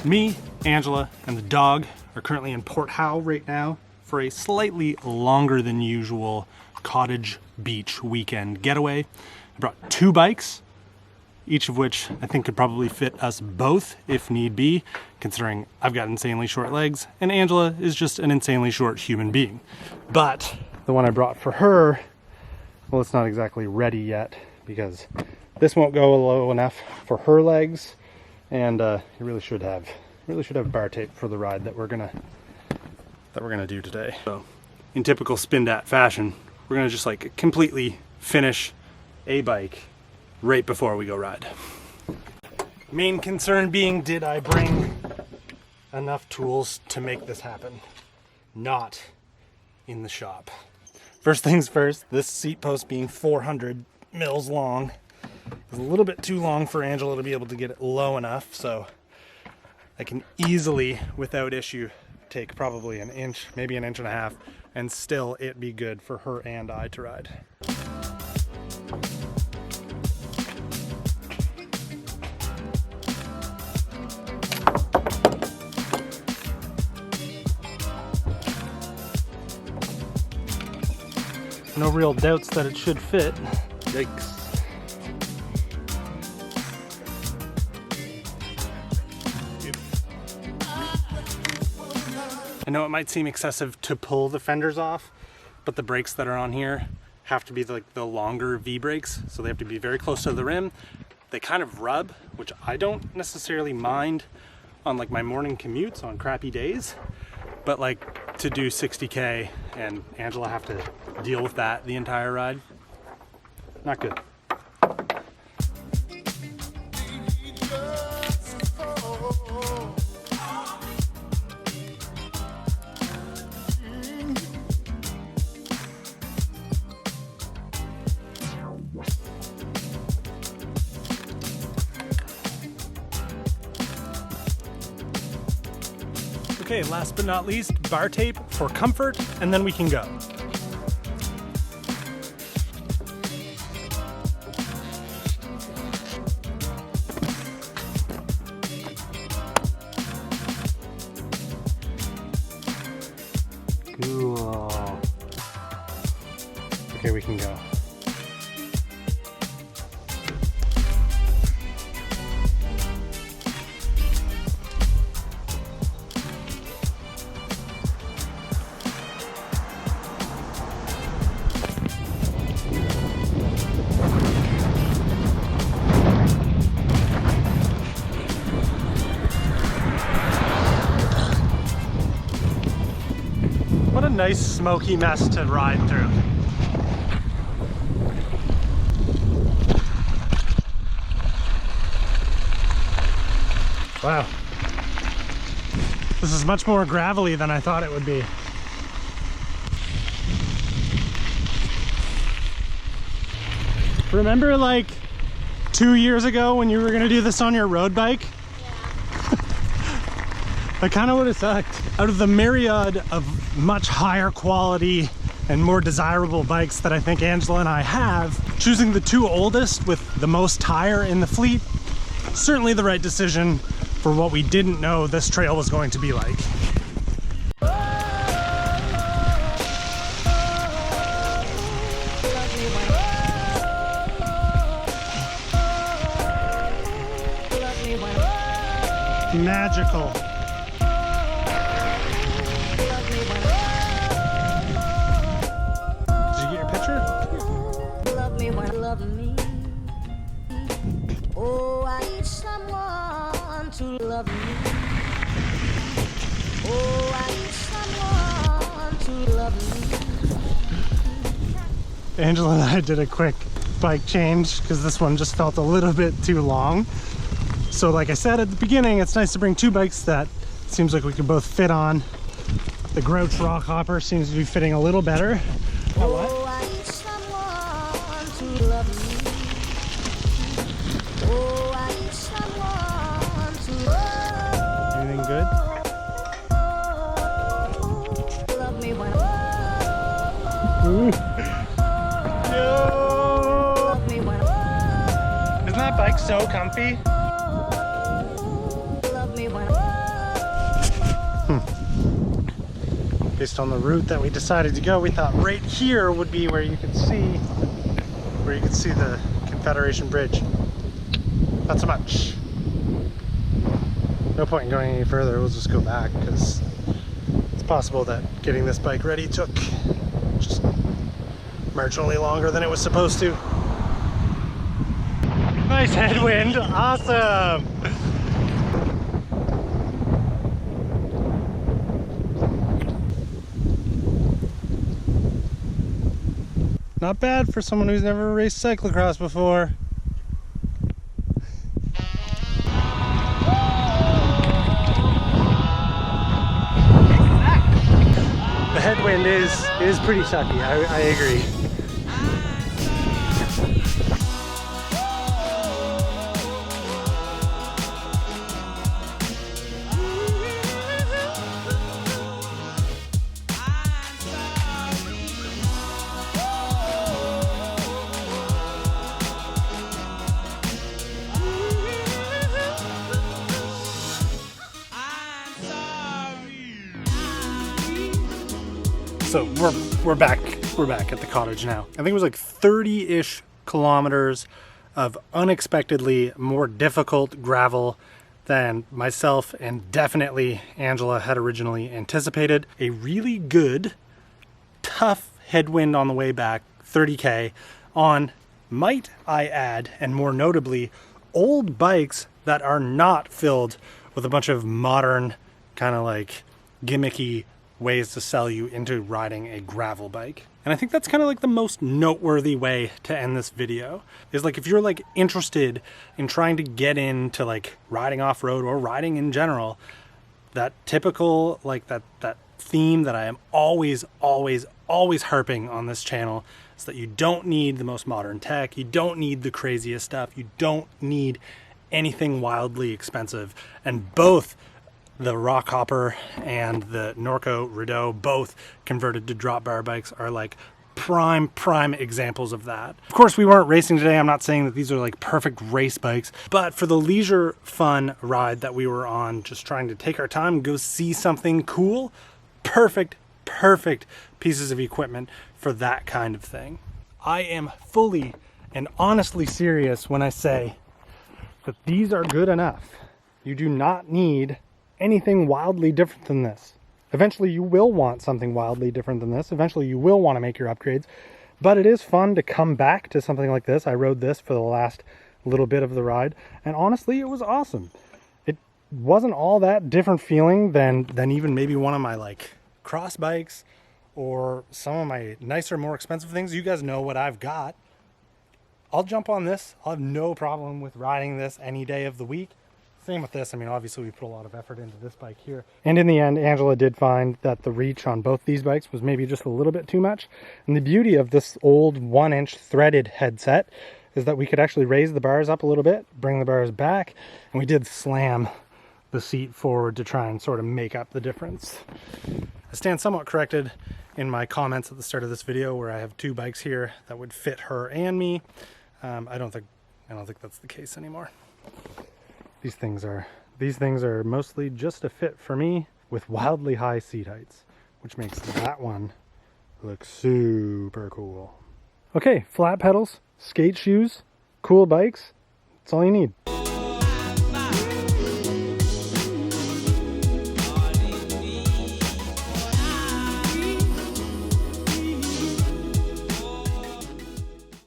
Me, Angela, and the dog are currently in Port Howe right now for a slightly longer than usual cottage beach weekend getaway. I brought 2 bikes, each of which I think could probably fit us both if need be, considering I've got insanely short legs and Angela is just an insanely short human being. But the one I brought for her, well, it's not exactly ready yet because this won't go low enough for her legs, and you really should have bar tape for the ride that we're gonna do today. So, in typical Spindat fashion, we're gonna just like completely finish a bike right before we go ride. Main concern being, did I bring enough tools to make this happen? Not in the shop. First things first, this seat post being 400 mils long is a little bit too long for Angela to be able to get it low enough, so I can easily, without issue, take probably an inch, maybe an inch and a half, and still it be good for her and I to ride. No real doubts that it should fit. Yikes. I know it might seem excessive to pull the fenders off, but the brakes that are on here have to be like the longer V brakes, so they have to be very close to the rim. They kind of rub, which I don't necessarily mind on like my morning commutes on crappy days, but like to do 60K and Angela have to deal with that the entire ride, not good. Okay, last but not least, bar tape for comfort, and then we can go. Cool. Okay, we can go. What a nice smoky mess to ride through. Wow. This is much more gravelly than I thought it would be. Remember like 2 years ago when you were gonna do this on your road bike? I kind of would have sucked. Out of the myriad of much higher quality and more desirable bikes that I think Angela and I have, choosing the 2 oldest with the most tire in the fleet, certainly the right decision for what we didn't know this trail was going to be like. Magical. Oh, I need someone to love me. Oh, I need someone to love me. Angela and I did a quick bike change because this one just felt a little bit too long. So like I said at the beginning, it's nice to bring 2 bikes that it seems like we can both fit on. The Grouch Rockhopper seems to be fitting a little better. Oh, I need someone to love me. Oh, I need someone to love. Anything good? Love me when Yo! love me when Isn't that bike so comfy? love me when Based on the route that we decided to go, we thought right here would be where you could see the Confederation Bridge. Not so much. No point in going any further. We'll just go back because it's possible that getting this bike ready took just marginally longer than it was supposed to. Nice headwind, awesome! Not bad for someone who's never raced cyclocross before. The headwind is pretty sucky, I agree. So we're back at the cottage now. I think it was like 30-ish kilometers of unexpectedly more difficult gravel than myself and definitely Angela had originally anticipated. A really good, tough headwind on the way back, 30K, on, might I add, and more notably, old bikes that are not filled with a bunch of modern, kind of like gimmicky ways to sell you into riding a gravel bike. And I think that's kind of like the most noteworthy way to end this video, is like if you're like interested in trying to get into like riding off-road or riding in general, that typical like that theme that I am always harping on this channel is that you don't need the most modern tech, you don't need the craziest stuff, you don't need anything wildly expensive. And both the Rockhopper and the Norco Rideau, both converted to drop bar bikes, are like prime examples of that. Of course, we weren't racing today. I'm not saying that these are like perfect race bikes, but for the leisure fun ride that we were on, just trying to take our time and go see something cool, perfect pieces of equipment for that kind of thing. I am fully and honestly serious when I say that these are good enough. You do not need anything wildly different than this. Eventually you will want something wildly different than this. Eventually you will want to make your upgrades, but it is fun to come back to something like this. I rode this for the last little bit of the ride, and honestly it was awesome. It wasn't all that different feeling than even maybe one of my like cross bikes or some of my nicer, more expensive things. You guys know what I've got. I'll jump on this. I'll have no problem with riding this any day of the week. Same with this. I mean, obviously we put a lot of effort into this bike here. And in the end, Angela did find that the reach on both these bikes was maybe just a little bit too much. And the beauty of this old 1-inch threaded headset is that we could actually raise the bars up a little bit, bring the bars back, and we did slam the seat forward to try and sort of make up the difference. I stand somewhat corrected in my comments at the start of this video where I have two bikes here that would fit her and me. I don't think that's the case anymore. These things are mostly just a fit for me with wildly high seat heights, which makes that one look super cool. Okay, flat pedals, skate shoes, cool bikes, that's all you need.